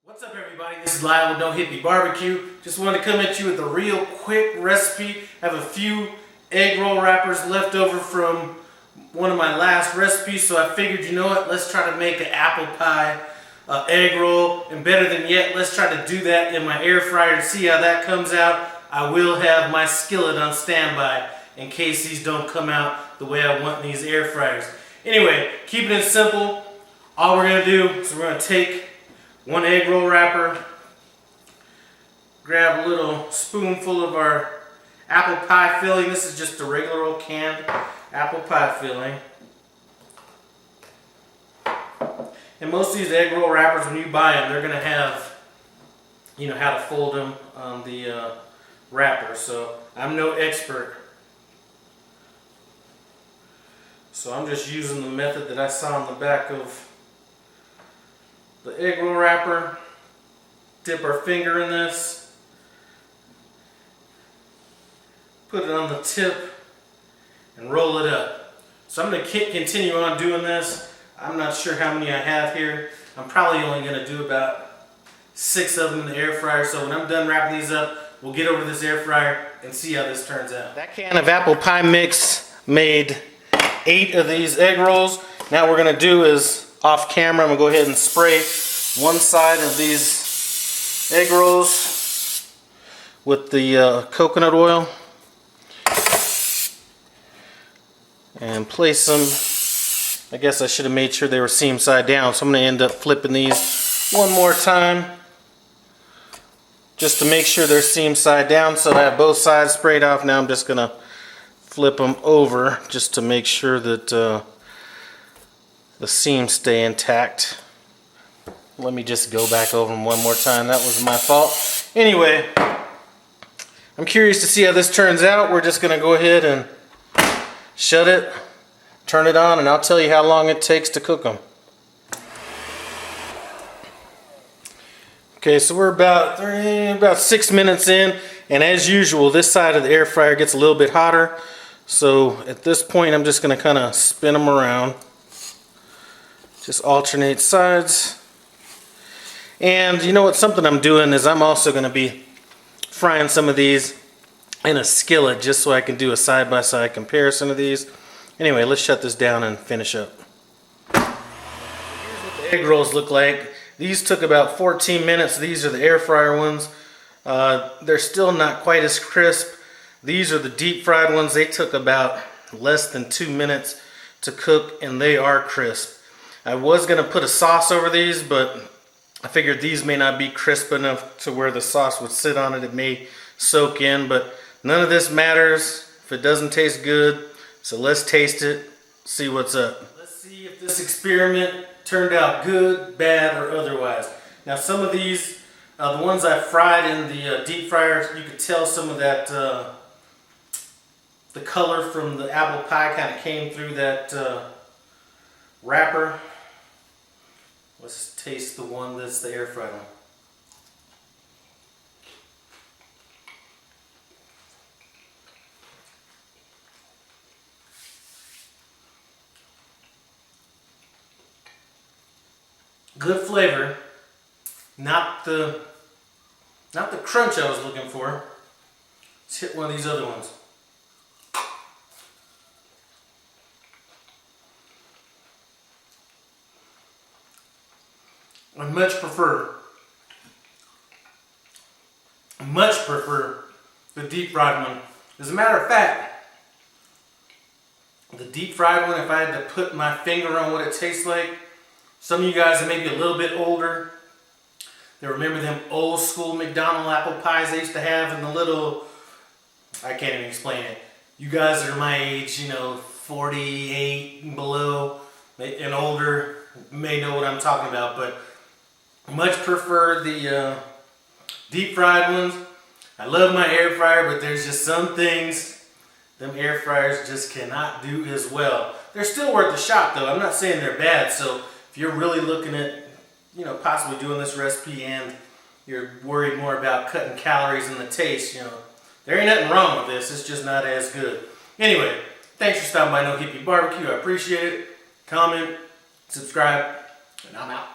What's up, everybody? This is Lyle with No Hippie Barbecue. Just wanted to come at you with a real quick recipe. I have a few egg roll wrappers left over from one of my last recipes, so I figured, you know what, let's try to make an apple pie egg roll, and better than yet, let's try to do that in my air fryer and see how that comes out. I will have my skillet on standby in case these don't come out the way I want in these air fryers. Anyway, keeping it simple, all we're going to do is we're going to take one egg roll wrapper, grab a little spoonful of our apple pie filling. This is just a regular old canned apple pie filling. And most of these egg roll wrappers, when you buy them, they're going to have, you know, how to fold them on the wrapper. So I'm no expert. So I'm just using the method that I saw on the back of the egg roll wrapper. Dip our finger in this, put it on the tip, and roll it up. So I'm going to continue on doing this. I'm not sure how many I have here. I'm probably only going to do about 6 of them in the air fryer. So when I'm done wrapping these up, we'll get over to this air fryer and see how this turns out. That can of apple pie mix made 8 of these egg rolls. Now what we're going to do is, off camera, I'm going to go ahead and spray one side of these egg rolls with the coconut oil and place them. I guess I should have made sure they were seam side down, so I'm going to end up flipping these one more time just to make sure they're seam side down. So I have both sides sprayed off. Now I'm just going to flip them over just to make sure that the seams stay intact. Let me just go back over them one more time. That was my fault. Anyway, I'm curious to see how this turns out. We're just going to go ahead and shut it, turn it on, and I'll tell you how long it takes to cook them. Okay, so we're about 6 minutes in, and as usual, this side of the air fryer gets a little bit hotter. So at this point, I'm just going to kind of spin them around. Just alternate sides. And you know what, something I'm doing is I'm also going to be frying some of these in a skillet just so I can do a side-by-side comparison of these. Anyway, let's shut this down and finish up. Here's what the egg rolls look like. These took about 14 minutes. These are the air fryer ones. They're still not quite as crisp. These are the deep fried ones. They took about less than 2 minutes to cook, and they are crisp. I was going to put a sauce over these, but I figured these may not be crisp enough to where the sauce would sit on it. It may soak in, but none of this matters if it doesn't taste good. So let's taste it, see what's up. Let's see if this experiment turned out good, bad, or otherwise. Now some of these, the ones I fried in the deep fryer, you could tell some of that, the color from the apple pie kind of came through that wrapper. Let's taste the one that's the air fried one. Good flavor, not the crunch I was looking for. Let's hit one of these other ones. I much prefer the deep fried one. As a matter of fact, the deep fried one, if I had to put my finger on what it tastes like, some of you guys are maybe a little bit older, they remember them old school McDonald apple pies they used to have in the little, I can't even explain it. You guys are my age, you know, 48 and below and older, may know what I'm talking about, but much prefer the deep fried ones. I love my air fryer, but there's just some things them air fryers just cannot do as well. They're still worth a shot though. I'm not saying they're bad, so if you're really looking at, you know, possibly doing this recipe and you're worried more about cutting calories and the taste, you know, there ain't nothing wrong with this. It's just not as good. Anyway, thanks for stopping by No Hippie Barbecue. I appreciate it. Comment, subscribe, and I'm out.